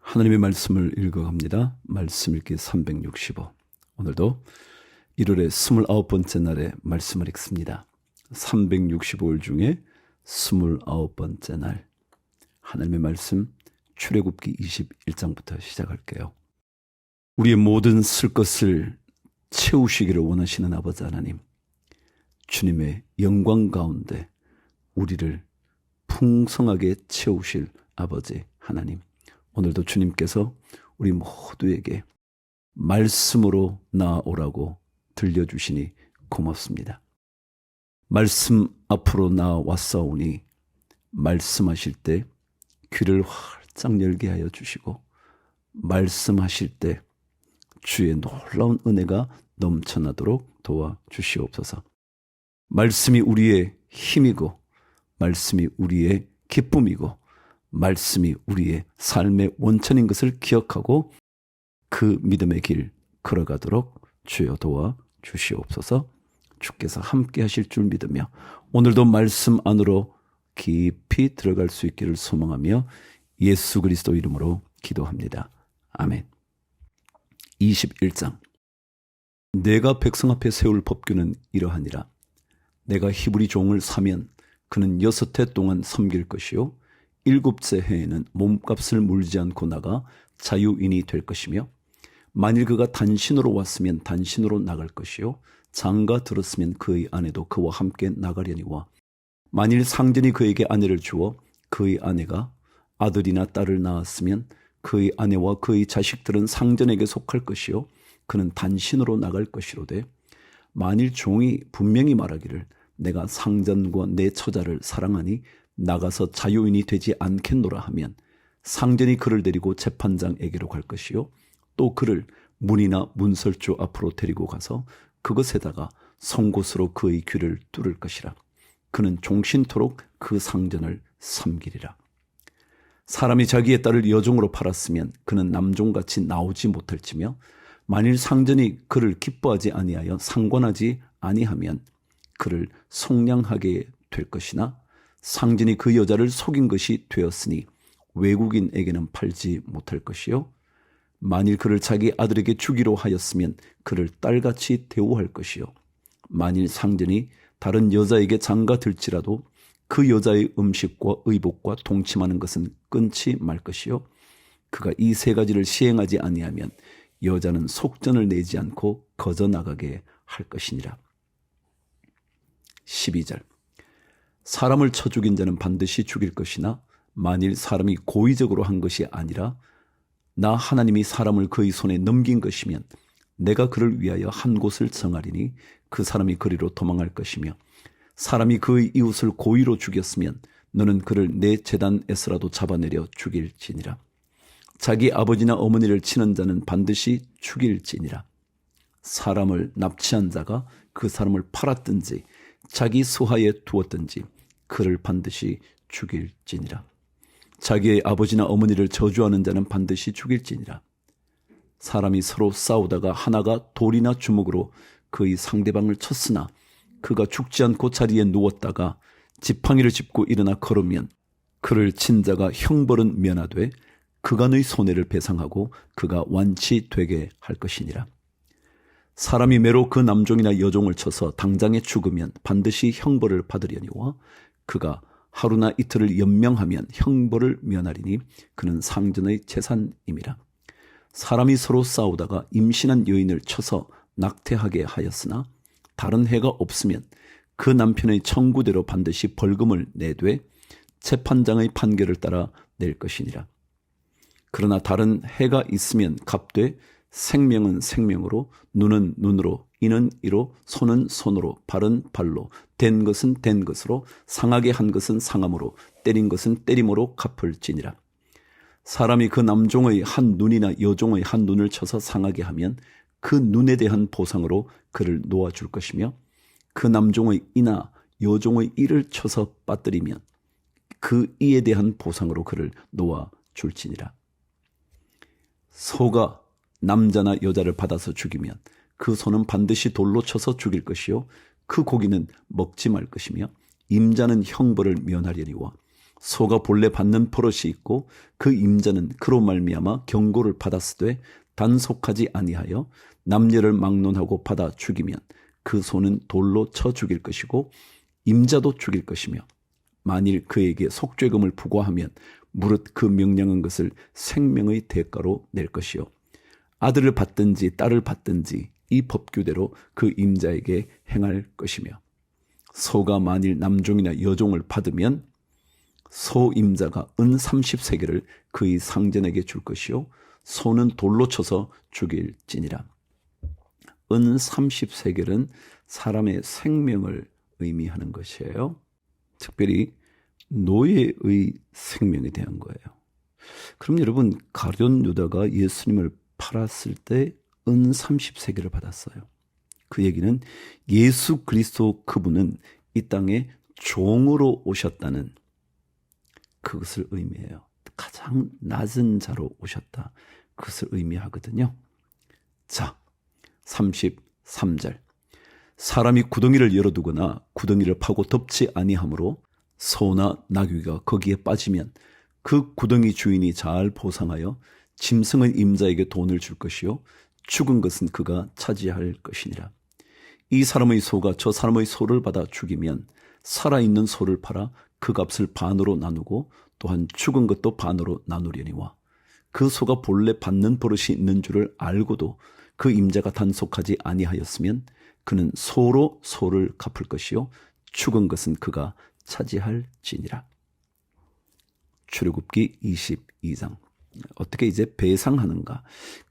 하나님의 말씀을 읽어갑니다. 말씀 읽기 365. 오늘도 1월의 29번째 날에 말씀을 읽습니다. 365일 중에 29번째 날. 하나님의 말씀 출애굽기 21장부터 시작할게요. 우리의 모든 쓸 것을 채우시기를 원하시는 아버지 하나님, 주님의 영광 가운데 우리를 풍성하게 채우실 아버지 하나님, 오늘도 주님께서 우리 모두에게 말씀으로 나아오라고 들려주시니 고맙습니다. 말씀 앞으로 나아왔사오니 말씀하실 때 귀를 활짝 열게 하여 주시고, 말씀하실 때 주의 놀라운 은혜가 넘쳐나도록 도와주시옵소서. 말씀이 우리의 힘이고, 말씀이 우리의 기쁨이고, 말씀이 우리의 삶의 원천인 것을 기억하고 그 믿음의 길 걸어가도록 주여 도와주시옵소서. 주께서 함께 하실 줄 믿으며 오늘도 말씀 안으로 깊이 들어갈 수 있기를 소망하며 예수 그리스도 이름으로 기도합니다. 아멘. 21장. 내가 백성 앞에 세울 법규는 이러하니라. 내가 히브리 종을 사면 그는 6해 동안 섬길 것이요 7째 해에는 몸값을 물지 않고 나가 자유인이 될 것이며, 만일 그가 단신으로 왔으면 단신으로 나갈 것이요 장가 들었으면 그의 아내도 그와 함께 나가려니와, 만일 상전이 그에게 아내를 주어 그의 아내가 아들이나 딸을 낳았으면 그의 아내와 그의 자식들은 상전에게 속할 것이요 그는 단신으로 나갈 것이로되, 만일 종이 분명히 말하기를 내가 상전과 내 처자를 사랑하니 나가서 자유인이 되지 않겠노라 하면 상전이 그를 데리고 재판장에게로 갈 것이요 또 그를 문이나 문설주 앞으로 데리고 가서 그것에다가 송곳으로 그의 귀를 뚫을 것이라. 그는 종신토록 그 상전을 섬기리라. 사람이 자기의 딸을 여종으로 팔았으면 그는 남종같이 나오지 못할지며, 만일 상전이 그를 기뻐하지 아니하여 상관하지 아니하면 그를 속량하게 될 것이나, 상전이 그 여자를 속인 것이 되었으니 외국인에게는 팔지 못할 것이요 만일 그를 자기 아들에게 주기로 하였으면 그를 딸같이 대우할 것이요 만일 상전이 다른 여자에게 장가들지라도 그 여자의 음식과 의복과 동침하는 것은 끊지 말 것이요 그가 이 세 가지를 시행하지 아니하면 여자는 속전을 내지 않고 거저 나가게 할 것이니라. 12절. 사람을 쳐 죽인 자는 반드시 죽일 것이나, 만일 사람이 고의적으로 한 것이 아니라 나 하나님이 사람을 그의 손에 넘긴 것이면 내가 그를 위하여 한 곳을 정하리니 그 사람이 그리로 도망할 것이며, 사람이 그의 이웃을 고의로 죽였으면 너는 그를 내 제단에서라도 잡아내려 죽일지니라. 자기 아버지나 어머니를 치는 자는 반드시 죽일지니라. 사람을 납치한 자가 그 사람을 팔았든지 자기 수하에 두었든지 그를 반드시 죽일지니라. 자기의 아버지나 어머니를 저주하는 자는 반드시 죽일지니라. 사람이 서로 싸우다가 하나가 돌이나 주먹으로 그의 상대방을 쳤으나 그가 죽지 않고 자리에 누웠다가 지팡이를 짚고 일어나 걸으면 그를 친 자가 형벌은 면하되 그간의 손해를 배상하고 그가 완치되게 할 것이니라. 사람이 매로 그 남종이나 여종을 쳐서 당장에 죽으면 반드시 형벌을 받으려니와, 그가 하루나 이틀을 연명하면 형벌을 면하리니 그는 상전의 재산임이라. 사람이 서로 싸우다가 임신한 여인을 쳐서 낙태하게 하였으나 다른 해가 없으면 그 남편의 청구대로 반드시 벌금을 내되 재판장의 판결을 따라 낼 것이니라. 그러나 다른 해가 있으면 갚되 생명은 생명으로, 눈은 눈으로, 이는 이로, 손은 손으로, 발은 발로, 된 것은 된 것으로, 상하게 한 것은 상함으로, 때린 것은 때림으로 갚을지니라. 사람이 그 남종의 한 눈이나 여종의 한 눈을 쳐서 상하게 하면 그 눈에 대한 보상으로 그를 놓아줄 것이며, 그 남종의 이나 여종의 이를 쳐서 빠뜨리면 그 이에 대한 보상으로 그를 놓아줄지니라. 소가 남자나 여자를 받아서 죽이면 그 소는 반드시 돌로 쳐서 죽일 것이요 그 고기는 먹지 말 것이며, 임자는 형벌을 면하려니와 소가 본래 받는 버릇이 있고 그 임자는 그로 말미암아 경고를 받았으되 단속하지 아니하여 남녀를 막론하고 받아 죽이면 그 소는 돌로 쳐 죽일 것이고 임자도 죽일 것이며 만일 그에게 속죄금을 부과하면 무릇 그 명령한 것을 생명의 대가로 낼 것이요 아들을 받든지 딸을 받든지 이 법규대로 그 임자에게 행할 것이며 소가 만일 남종이나 여종을 받으면 소 임자가 은 30세겔을 그의 상전에게 줄 것이요 소는 돌로 쳐서 죽일지니라. 은 30세겔은 사람의 생명을 의미하는 것이에요. 특별히 노예의 생명에 대한 거예요. 그럼 여러분, 가룟 유다가 예수님을 팔았을 때 은 30세겔을 받았어요. 그 얘기는 예수 그리스도 그분은 이 땅에 종으로 오셨다는 그것을 의미해요. 가장 낮은 자로 오셨다. 그것을 의미하거든요. 자, 33절. 사람이 구덩이를 열어두거나 구덩이를 파고 덮지 아니하므로 소나 나귀가 거기에 빠지면 그 구덩이 주인이 잘 보상하여 짐승의 임자에게 돈을 줄 것이요 죽은 것은 그가 차지할 것이니라. 이 사람의 소가 저 사람의 소를 받아 죽이면 살아있는 소를 팔아 그 값을 반으로 나누고 또한 죽은 것도 반으로 나누려니와 그 소가 본래 받는 버릇이 있는 줄을 알고도 그 임자가 단속하지 아니하였으면 그는 소로 소를 갚을 것이요 죽은 것은 그가 차지할지니라. 출애굽기 22장. 어떻게 이제 배상하는가?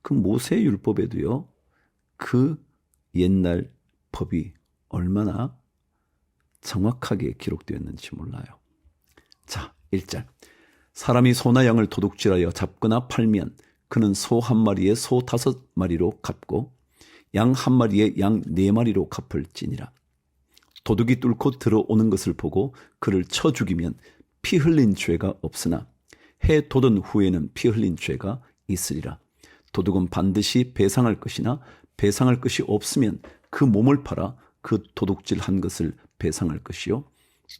그 모세 율법에도요. 그 옛날 법이 얼마나 정확하게 기록되었는지 몰라요. 자, 1절. 사람이 소나 양을 도둑질하여 잡거나 팔면 그는 소 한 마리에 소 5마리로 갚고 양 한 마리에 양 4마리로 갚을지니라. 도둑이 뚫고 들어오는 것을 보고 그를 쳐 죽이면 피 흘린 죄가 없으나 해 돋은 후에는 피 흘린 죄가 있으리라. 도둑은 반드시 배상할 것이나 배상할 것이 없으면 그 몸을 팔아 그 도둑질한 것을 배상할 것이요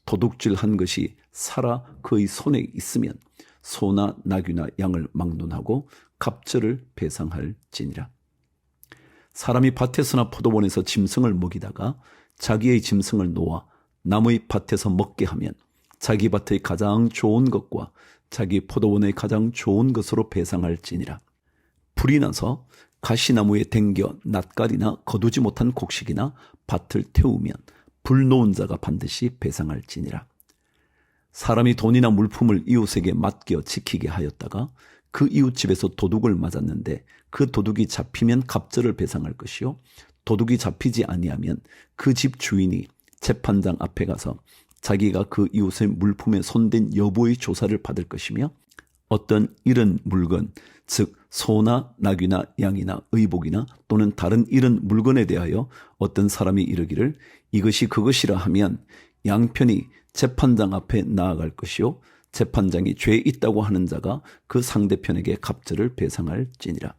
도둑질한 것이 살아 그의 손에 있으면 소나 나귀나 양을 막론하고 갑절을 배상할지니라. 사람이 밭에서나 포도원에서 짐승을 먹이다가 자기의 짐승을 놓아 남의 밭에서 먹게 하면 자기 밭의 가장 좋은 것과 자기 포도원의 가장 좋은 것으로 배상할지니라. 불이 나서 가시나무에 댕겨 낫갈이나 거두지 못한 곡식이나 밭을 태우면 불 놓은 자가 반드시 배상할지니라. 사람이 돈이나 물품을 이웃에게 맡겨 지키게 하였다가 그 이웃집에서 도둑을 맞았는데 그 도둑이 잡히면 갑절을 배상할 것이요 도둑이 잡히지 아니하면 그 집 주인이 재판장 앞에 가서 자기가 그 이웃의 물품에 손댄 여부의 조사를 받을 것이며 어떤 잃은 물건, 즉 소나 나귀나 양이나 의복이나 또는 다른 잃은 물건에 대하여 어떤 사람이 이르기를 이것이 그것이라 하면 양편이 재판장 앞에 나아갈 것이요 재판장이 죄 있다고 하는 자가 그 상대편에게 갑절을 배상할지니라.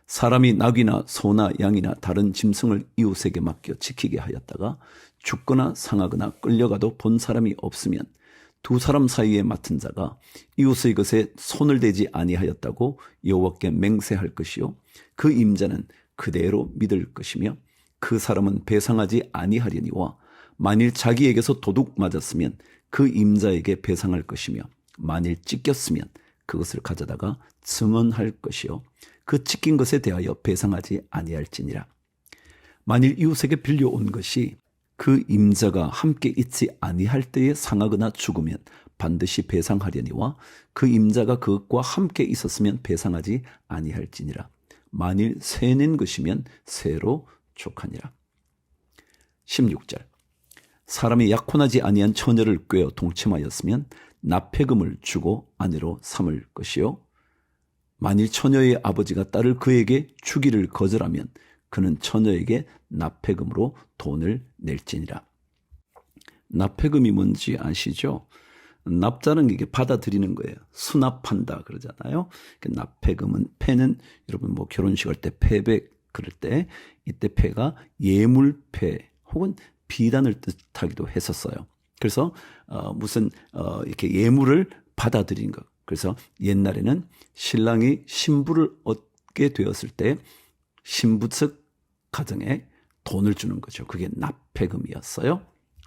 사람이 나귀나 소나 양이나 다른 짐승을 이웃에게 맡겨 지키게 하였다가 죽거나 상하거나 끌려가도 본 사람이 없으면 두 사람 사이에 맡은 자가 이웃의 것에 손을 대지 아니하였다고 여호와께 맹세할 것이요 그 임자는 그대로 믿을 것이며 그 사람은 배상하지 아니하려니와 만일 자기에게서 도둑 맞았으면 그 임자에게 배상할 것이며 만일 찢겼으면 그것을 가져다가 증언할 것이요 그 찢긴 것에 대하여 배상하지 아니할지니라. 만일 이웃에게 빌려온 것이 그 임자가 함께 있지 아니할 때에 상하거나 죽으면 반드시 배상하려니와 그 임자가 그것과 함께 있었으면 배상하지 아니할지니라. 만일 새낸 것이면 새로 족하니라. 16절. 사람이 약혼하지 아니한 처녀를 꾀어 동침하였으면 납폐금을 주고 아내로 삼을 것이요 만일 처녀의 아버지가 딸을 그에게 주기를 거절하면 그는 처녀에게 납폐금으로 돈을 낼지니라. 납폐금이 뭔지 아시죠? 납자는 이게 받아들이는 거예요. 수납한다 그러잖아요. 납폐금은 패는 여러분 뭐 결혼식 할 때 패백 그럴 때 이때 패가 예물패 혹은 비단을 뜻하기도 했었어요. 그래서 무슨 이렇게 예물을 받아들인 것. 그래서 옛날에는 신랑이 신부를 얻게 되었을 때 신부 측 가정에 돈을 주는 거죠. 그게 납폐금이었어요.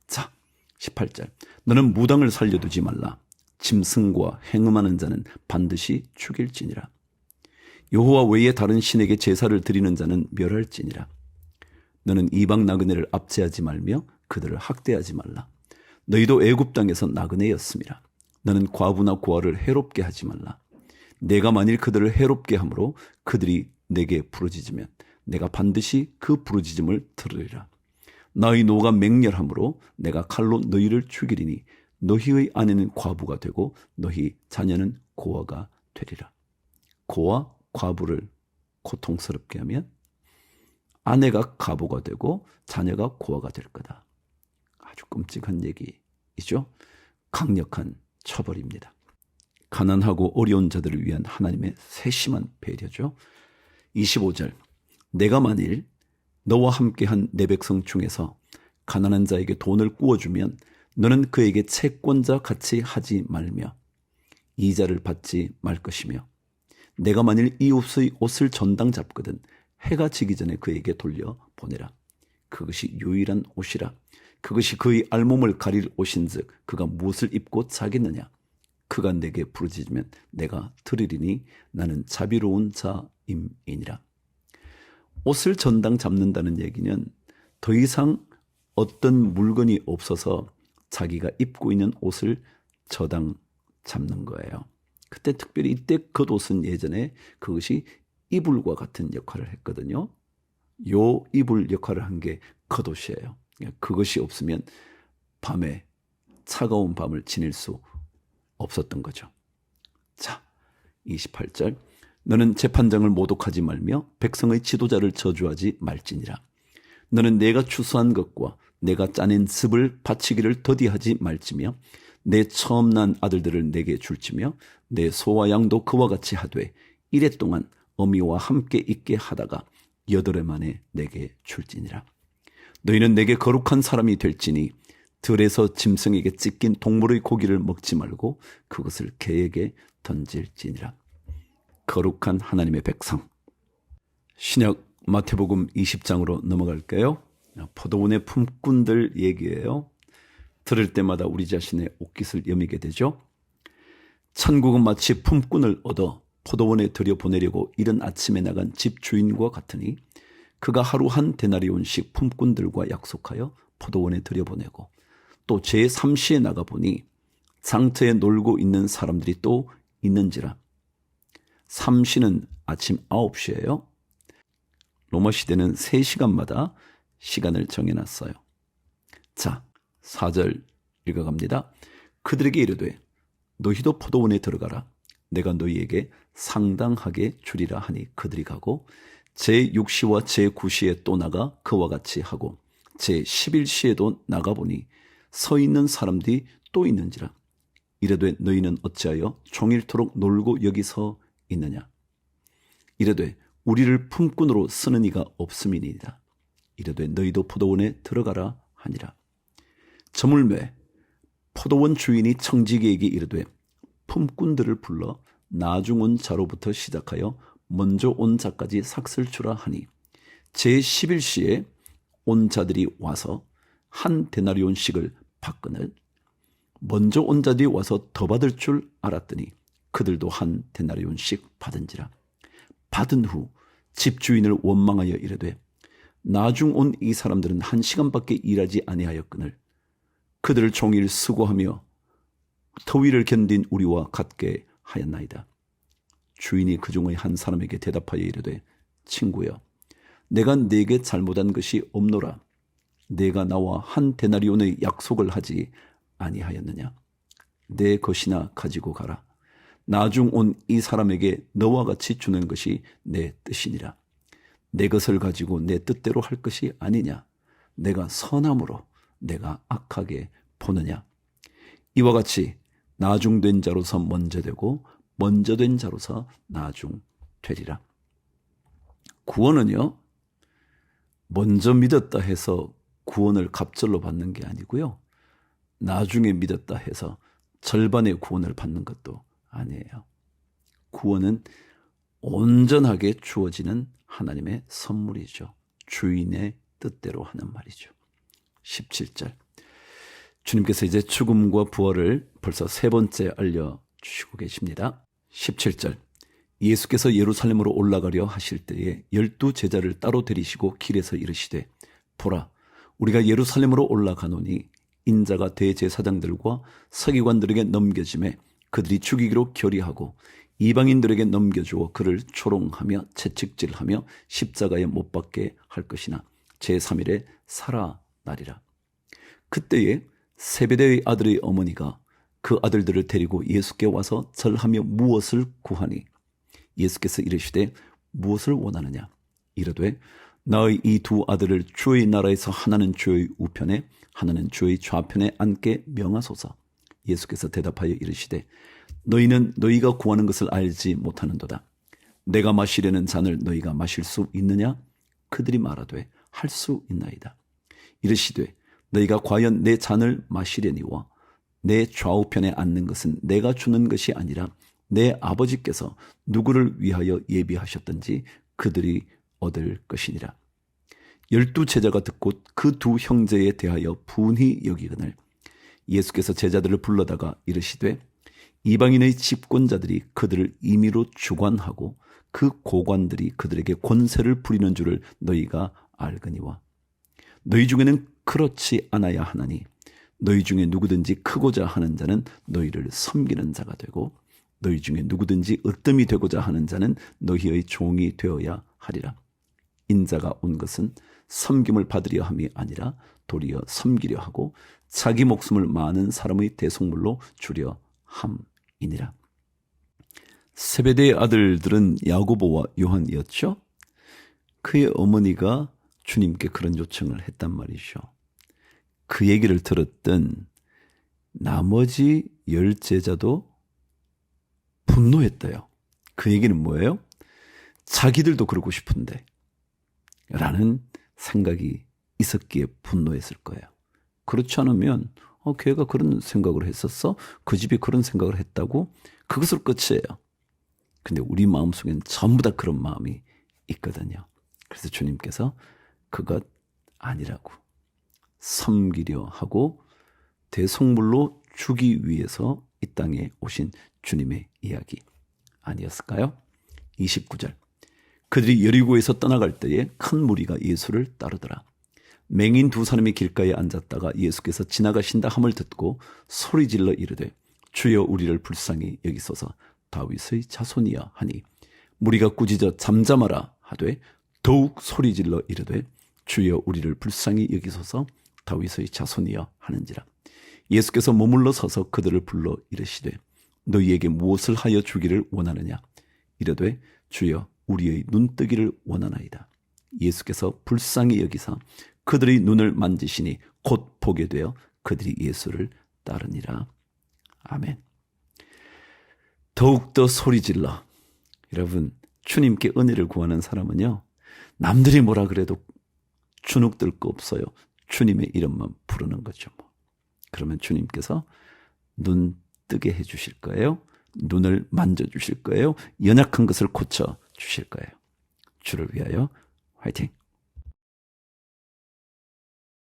자, 18절. 너는 무당을 살려두지 말라. 짐승과 행음하는 자는 반드시 죽일지니라. 여호와 외에 다른 신에게 제사를 드리는 자는 멸할지니라. 너는 이방 나그네를 압제하지 말며 그들을 학대하지 말라. 너희도 애굽 땅에서 나그네였음이라. 너는 과부나 고아를 해롭게 하지 말라. 내가 만일 그들을 해롭게 함으로 그들이 내게 부르짖으면 내가 반드시 그 부르짖음을 들으리라. 너희 노가 맹렬함으로 내가 칼로 너희를 죽이리니 너희의 아내는 과부가 되고 너희 자녀는 고아가 되리라. 고아, 과부를 고통스럽게 하면 아내가 과부가 되고 자녀가 고아가 될 거다. 아주 끔찍한 얘기이죠. 강력한 처벌입니다. 가난하고 어려운 자들을 위한 하나님의 세심한 배려죠. 25절. 내가 만일 너와 함께한 내 백성 중에서 가난한 자에게 돈을 꾸어주면 너는 그에게 채권자 같이 하지 말며 이자를 받지 말 것이며 내가 만일 이웃의 옷을 전당 잡거든 해가 지기 전에 그에게 돌려보내라. 그것이 유일한 옷이라. 그것이 그의 알몸을 가릴 옷인즉 그가 무엇을 입고 자겠느냐. 그가 내게 부르짖으면 내가 들으리니 나는 자비로운 자임이니라. 옷을 전당 잡는다는 얘기는 더 이상 어떤 물건이 없어서 자기가 입고 있는 옷을 저당 잡는 거예요. 그때 특별히 이때 겉옷은 예전에 그것이 이불과 같은 역할을 했거든요. 요 이불 역할을 한 게 겉옷이에요. 그것이 없으면 밤에 차가운 밤을 지낼 수 없었던 거죠. 자, 28절. 너는 재판장을 모독하지 말며 백성의 지도자를 저주하지 말지니라. 너는 내가 추수한 것과 내가 짜낸 습을 바치기를 더디하지 말지며 내 처음 난 아들들을 내게 줄지며 내 소와 양도 그와 같이 하되 이래 동안 어미와 함께 있게 하다가 8해 만에 내게 줄지니라. 너희는 내게 거룩한 사람이 될지니 들에서 짐승에게 찢긴 동물의 고기를 먹지 말고 그것을 개에게 던질지니라. 거룩한 하나님의 백성. 신약 마태복음 20장으로 넘어갈까요? 포도원의 품꾼들 얘기예요. 들을 때마다 우리 자신의 옷깃을 여미게 되죠. 천국은 마치 품꾼을 얻어 포도원에 들여보내려고 이른 아침에 나간 집 주인과 같으니 그가 하루 한 데나리온씩 품꾼들과 약속하여 포도원에 들여보내고 또 제3시에 나가보니 장터에 놀고 있는 사람들이 또 있는지라. 3시는 아침 9시예요. 로마 시대는 3시간마다 시간을 정해놨어요. 자, 4절 읽어갑니다. 그들에게 이르되 너희도 포도원에 들어가라. 내가 너희에게 상당하게 주리라 하니 그들이 가고 제6시와 제9시에 또 나가 그와 같이 하고 제11시에도 나가보니 서 있는 사람들이 또 있는지라. 이르되 너희는 어찌하여 종일토록 놀고 여기 서 있느냐. 이르되 우리를 품꾼으로 쓰는 이가 없음이니이다. 이르되 너희도 포도원에 들어가라 하니라. 저물매 포도원 주인이 청지기에게 이르되 품꾼들을 불러 나중 온 자로부터 시작하여 먼저 온 자까지 삭슬 주라 하니 제11시에 온 자들이 와서 한 데나리온씩을 받거늘 먼저 온 자들이 와서 더 받을 줄 알았더니 그들도 한 데나리온씩 받은지라. 받은 후 집주인을 원망하여 이르되 나중 온 이 사람들은 1시간밖에 일하지 아니하였거늘 그들을 종일 수고하며 더위를 견딘 우리와 같게 하였나이다. 주인이 그 중의 한 사람에게 대답하여 이르되 친구여 내가 네게 잘못한 것이 없노라. 내가 나와 한 데나리온의 약속을 하지 아니하였느냐. 내 것이나 가지고 가라. 나중 온 이 사람에게 너와 같이 주는 것이 내 뜻이니라. 내 것을 가지고 내 뜻대로 할 것이 아니냐. 내가 선함으로 내가 악하게 보느냐. 이와 같이 나중된 자로서 먼저 되고 먼저 된 자로서 나중 되리라. 구원은요, 먼저 믿었다 해서 구원을 갑절로 받는 게 아니고요. 나중에 믿었다 해서 절반의 구원을 받는 것도 아니에요. 구원은 온전하게 주어지는 하나님의 선물이죠. 주인의 뜻대로 하는 말이죠. 17절. 주님께서 이제 죽음과 부활을 벌써 세 번째 알려주시고 계십니다. 17절. 예수께서 예루살렘으로 올라가려 하실 때에 12 제자를 따로 데리시고 길에서 이르시되 보라, 우리가 예루살렘으로 올라가노니 인자가 대제사장들과 서기관들에게 넘겨짐에 그들이 죽이기로 결의하고 이방인들에게 넘겨주어 그를 조롱하며 채찍질하며 십자가에 못 박게 할 것이나 제3일에 살아나리라. 그때에 세베대의 아들의 어머니가 그 아들들을 데리고 예수께 와서 절하며 무엇을 구하니 예수께서 이르시되 무엇을 원하느냐 이르되 나의 이 두 아들을 주의 나라에서 하나는 주의 우편에 하나는 주의 좌편에 앉게 명하소서. 예수께서 대답하여 이르시되 너희는 너희가 구하는 것을 알지 못하는도다. 내가 마시려는 잔을 너희가 마실 수 있느냐? 그들이 말하되 할 수 있나이다. 이르시되 너희가 과연 내 잔을 마시려니와 내 좌우편에 앉는 것은 내가 주는 것이 아니라 내 아버지께서 누구를 위하여 예비하셨든지 그들이 얻을 것이니라. 12 제자가 듣고 그 두 형제에 대하여 분히 여기거늘 예수께서 제자들을 불러다가 이르시되 이방인의 집권자들이 그들을 임의로 주관하고 그 고관들이 그들에게 권세를 부리는 줄을 너희가 알거니와 너희 중에는 그렇지 않아야 하나니 너희 중에 누구든지 크고자 하는 자는 너희를 섬기는 자가 되고 너희 중에 누구든지 으뜸이 되고자 하는 자는 너희의 종이 되어야 하리라. 인자가 온 것은 섬김을 받으려 함이 아니라 도리어 섬기려 하고 자기 목숨을 많은 사람의 대속물로 주려 함이니라. 세베대의 아들들은 야고보와 요한이었죠. 그의 어머니가 주님께 그런 요청을 했단 말이죠. 그 얘기를 들었던 나머지 10 제자도 분노했대요. 그 얘기는 뭐예요? 자기들도 그러고 싶은데 라는 생각이 있었기에 분노했을 거예요. 그렇지 않으면 걔가 그런 생각을 했었어? 그 집이 그런 생각을 했다고? 그것으로 끝이에요. 근데 우리 마음속엔 전부 다 그런 마음이 있거든요. 그래서 주님께서 그것 아니라고 섬기려 하고 대속물로 주기 위해서 이 땅에 오신 주님의 이야기 아니었을까요? 29절. 그들이 여리고에서 떠나갈 때에 큰 무리가 예수를 따르더라. 맹인 2 사람이 길가에 앉았다가 예수께서 지나가신다 함을 듣고 소리질러 이르되 주여 우리를 불쌍히 여기소서 다윗의 자손이여 하니 무리가 꾸짖어 잠잠하라 하되 더욱 소리질러 이르되 주여 우리를 불쌍히 여기소서 다윗의 자손이여 하는지라. 예수께서 머물러 서서 그들을 불러 이르시되 너희에게 무엇을 하여 주기를 원하느냐 이르되 주여 우리의 눈뜨기를 원하나이다. 예수께서 불쌍히 여기사 그들의 눈을 만지시니 곧 보게 되어 그들이 예수를 따르니라. 아멘. 더욱더 소리질러. 여러분, 주님께 은혜를 구하는 사람은요, 남들이 뭐라 그래도 주눅들 거 없어요. 주님의 이름만 부르는 거죠. 그러면 주님께서 눈 뜨게 해주실 거예요. 눈을 만져주실 거예요. 연약한 것을 고쳐주실 거예요. 주를 위하여 화이팅!